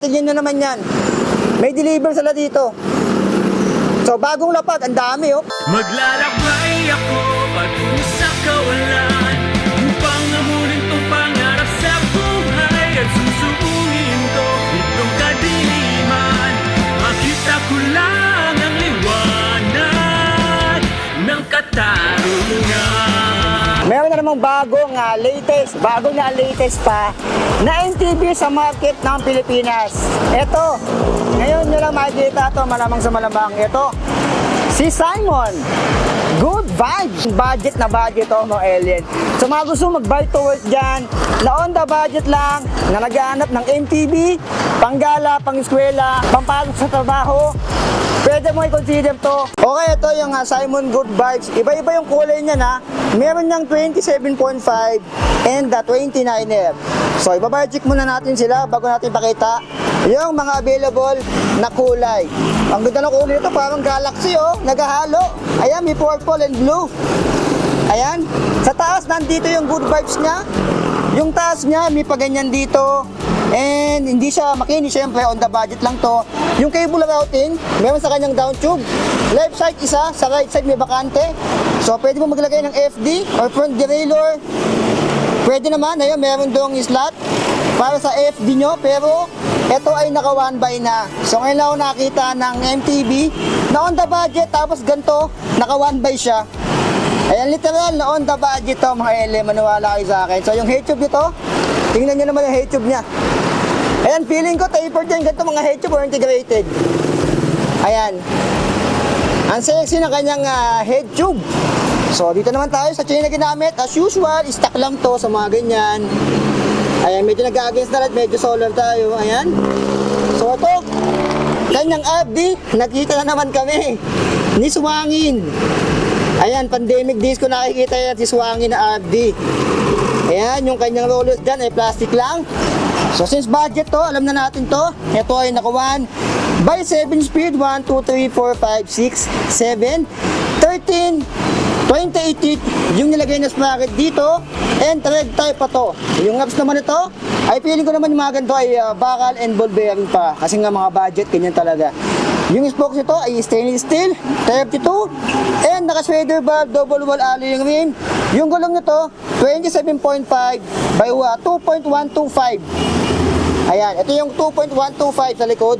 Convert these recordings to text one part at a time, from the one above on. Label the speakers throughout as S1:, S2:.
S1: Tingnan nyo naman yan. May deliver sila dito. So, bagong lapad. Ang dami, oh.
S2: Maglalakbay ako patungo sa kawalan upang amunin tong pangarap sa buhay at susuungin ko itong kadiliman. Makita ko lang ang liwanag ng katarungan.
S1: Meron na namang bagong latest pa na MTB sa market ng Pilipinas. Ito, ngayon nyo lang makikita ito, malamang sa malamang. Ito, si Simon. Good vibes. Budget na budget, oh, no alien. So mga gusto mag-buy to work dyan, na on the budget lang, na naghahanap ng MTB, panggala, pang-eskwela, pampasok sa trabaho, pwede mo i-consider to. Okay, ito yung Simon Good Vibes. Iba-iba yung kulay niya na. Meron niyang 27.5 and the 29er. So, ibabudget muna natin sila bago natin pakita yung mga available na kulay. Ang ganda ng kulay nito, parang galaxy, oh. Naghahalo. Ayan, may purple and blue. Ayan. Sa taas, nandito yung Good Vibes niya. Yung taas niya, may paganyan dito. And hindi siya makinis, syempre on the budget lang to. Yung cable routing, meron sa kanyang down tube. Left side isa, sa right side may bakante. So pwede mo maglagay ng FD or front derailleur. Pwede naman, ayun, meron doong slot para sa FD nyo, pero ito ay naka 1x na. So ngayon lang ako nakita ng MTB na on the budget, tapos ganito, naka 1x siya. Ayan, literal na on the budget to, mga ele, maniwala kayo sa akin. So yung head tube nito, tingnan nyo naman yung head tube niya. Ayan, feeling ko tapered din ganito mga head tube or integrated. Ayan. Ang sexy ng kanyang head tube. So dito naman tayo sa chain na ginamit. As usual, stock lang to sa mga ganyan. Ayan, medyo nag-against na rin, medyo solar tayo. Ayan. So ito, kanyang RD, nakita na naman kami. Ni Swangin. Ayan, pandemic days ko nakikita yan si Swangin na RD. Ayan, yung kanyang rollers dyan ay plastic lang. So since budget to, alam na natin to. Ito ay naka 1 by 7 speed. 1, 2, 3, 4, 5, 6, 7, 13, 28 teeth yung nilagay na sprocket dito. And thread type pa to. Yung knobs naman ito, ay feeling ko naman yung mga ganito ay bakal and ball bearing pa. Kasi nga mga budget, ganyan talaga. Yung spokes nito ay stainless steel, 32, and naka-swader valve, double wall alloy ring. Yung gulong nito, 27.5 by 2.125. Ayan, ito yung 2.125 sa likod.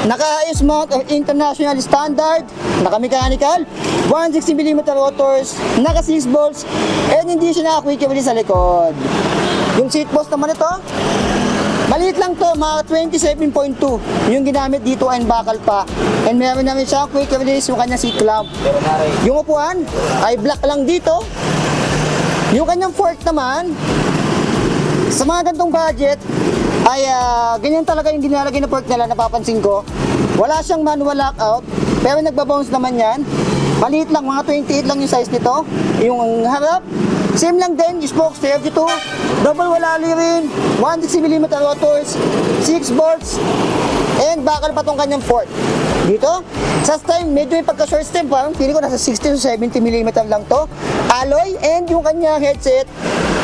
S1: Naka-ice mount of international standard, naka-mechanical, 160mm rotors, naka-6 bolts, and hindi siya naka-quick release sa likod. Yung seat post naman ito, maliit lang to, mga 27.2. Yung ginamit dito ay bakal pa. And meron namin siya quick release yung kanyang seat clamp. Yung upuan ay black lang dito. Yung kanyang fork naman, sa mga gantong budget, ay ganyan talaga yung dinalagay na fork nila, napapansin ko. Wala siyang manual lockout, pero nagbabounce naman yan. Maliit lang, mga 28 lang yung size nito. Yung harap, same lang din, spokes 32, double wall alloy rin, 160mm rotors, 6 bolts, and bakal pa tong kanyang fork. Dito, sa stem, medyo may pagka-short stem, parang feeling ko nasa 60 to 70mm lang to. Alloy, and yung kanyang headset,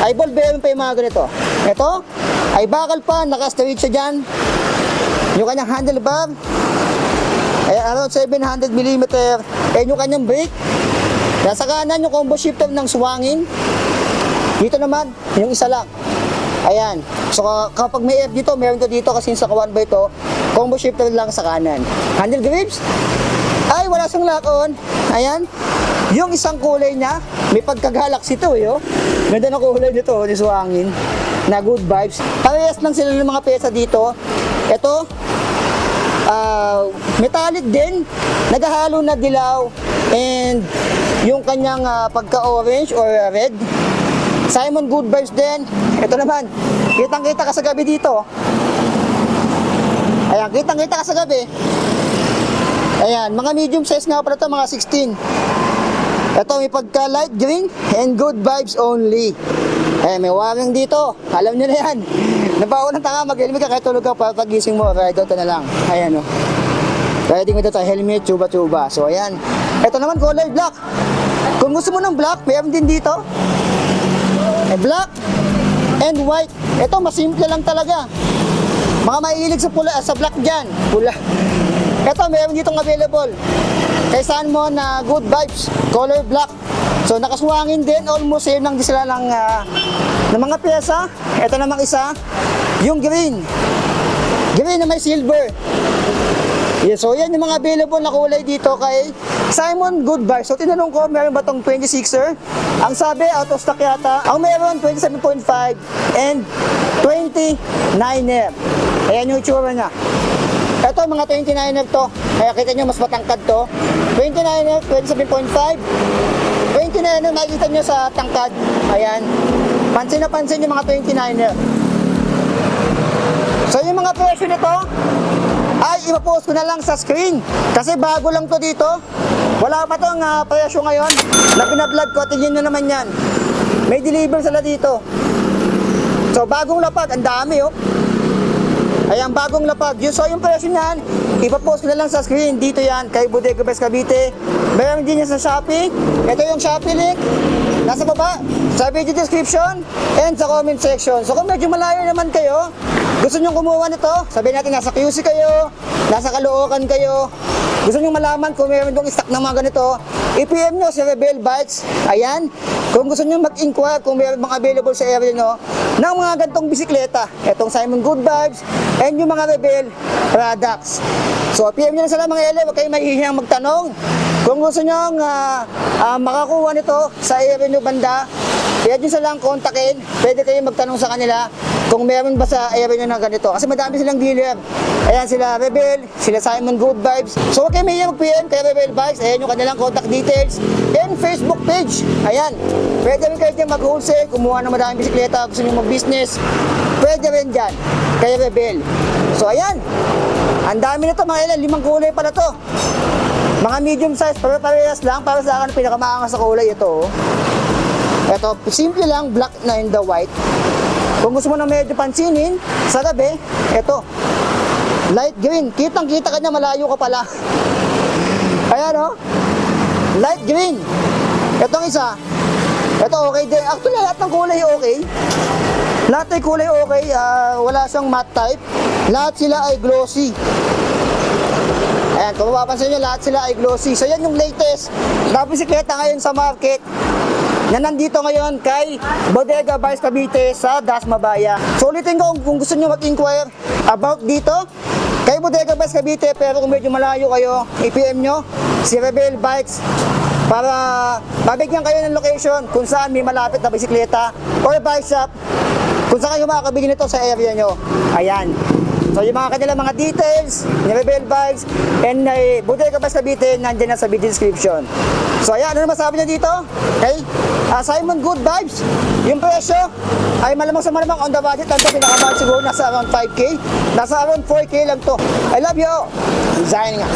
S1: ay ball bearing pa yung mga ganito. Ito, ay bakal pa, naka-straight siya dyan. Yung kanyang handlebar, ay around 700mm, and yung kanyang brake, nasa kanan yung combo shifter ng Swangin. Dito naman, yung isa lang. Ayan. So kapag may F dito, meron to dito kasi sa 1x to, combo shifter lang sa kanan. Handle grips, ay wala siyang lock-on. Ayan. Yung isang kulay niya, may pagka-galaxy to, yo. Ganda ng kulay nito, ni Swangin, na Good Vibes. Parehas lang sila ng mga pesa dito. Ito, metallic din, naghahalo na dilaw, and yung kanyang pagka-orange or red. Simon Good Vibes din. Ito naman, kitang-kita ka sa gabi dito. Ayan, kitang-kita ka sa gabi. Ayan, mga medium size nga pala ito, mga 16. Ito, may pagka-light green and Good Vibes only. Ayan, may waring dito. Alam nyo na yan. Nabaon ng tanga, mag-helmet ka, kahit tulog ka, para pagising mo, ride out na lang. Ayan, o. Riding mo ito, helmet, tuba-tuba. So, ayan. Ito naman, color black. Kung gusto mo ng black, mayroon din dito. Black and white. Ito, masimple lang talaga. Mga mahilig sa pula, sa black dyan. Pula. Ito, meron ditong available. Kay Sanmon na Good Vibes, color black. So nakaswangin din, almost same lang din sila ng mga pyesa. Ito namang isa, yung green. Green na may silver. Yes, so yan yung mga available na kulay dito kay Simon Good Vibes. So tinanong ko, meron ba tong 26er? Ang sabi, out of stock yata. Ang meron, 27.5 and 29er. Ayan yung itsura niya. Ito, mga 29er to. Kaya kita nyo, mas matangkad to. 29er, 27.5. 29er, makikita nyo sa tangkad. Ayan. Pansin na pansin yung mga 29er. So yung mga presyo nito, ay ipapost ko na lang sa screen. Kasi bago lang to dito. Wala pa tong presyo ngayon na pinablog ko. Tingin nyo naman yan. May deliver sila dito. So bagong lapag, ang dami oh. Ayan, bagong lapag. So yung presyo niyan, ipapost ko na lang sa screen. Dito yan, kay Bodega Best Cavite. Meron din yan sa Shopee. Ito yung Shopee link. Nasa baba, sa video description, and sa comment section. So kung medyo malayo naman kayo, gusto nyo kumuha nito, sabihin natin nasa QC kayo, nasa Caloocan kayo, gusto nyo malaman kung meron itong stock ng mga ganito, i-PM nyo si Rebel Bikes. Ayan, kung gusto nyo mag-inquire kung meron bang available sa area nyo ng mga ganitong bisikleta, itong Simon Good Vibes, and yung mga Rebel products. So PM nyo na sila mga ele, huwag kayong mahihiyang magtanong. Kung gusto nyo makakuha nito sa area nyo banda, pwede nyo silang kontakin, pwede kayong magtanong sa kanila kung meron ba sa area nyo na ganito. Kasi madami silang dealer. Ayan sila Rebel, sila Simon Good Vibes. So huwag kayong mahihiyang mag-PM kay Rebel Bikes. Ayan yung kanilang contact details and Facebook page. Ayan, pwede rin kayo dyan mag-wholesale, kumuha ng madaming bisikleta, gusto nyo mag-business, pwede rin dyan kay Rebel. So ayan, ang dami nito mga ilan, 5 kulay pala to. Mga medium size, parehas lang. Para sa akin, pinakamaangas sa kulay ito. Ito, simple lang, black na in the white. Kung gusto mo na medyo pansinin, sa gabi, ito, light green. Kitang-kita ka niya, malayo ka pala. Ayan o, light green. Itong isa, ito okay din. Actually, lahat ng kulay okay. Lahat ay kulay okay, wala siyang matte type. Lahat sila ay glossy. Ayan, kung mapapansin nyo, lahat sila ay glossy. So yan yung latest na bisikleta ngayon sa market na nandito ngayon kay Bodega Bikes Cavite sa Dasmabaya. So ulitin ko, kung gusto nyo mag-inquire about dito kay Bodega Bikes Cavite, pero kung medyo malayo kayo, i-PM nyo si Rebel Bikes para mabigyan kayo ng location kung saan may malapit na bisikleta or bike shop kung saan kayo makakabili nito sa area nyo. Ayan. So yung mga kanilang mga details ni Rebel Bikes and Bodega Bikes Cavite nandiyan na sa video description. So ayan, ano masabi nyo dito? Okay? Simon Good Vibes, yung presyo ay malamang sa malamang on the budget. Ito pinakamahal siguro, nasa around 5K, nasa around 4K lang to. I love you all. Design nga.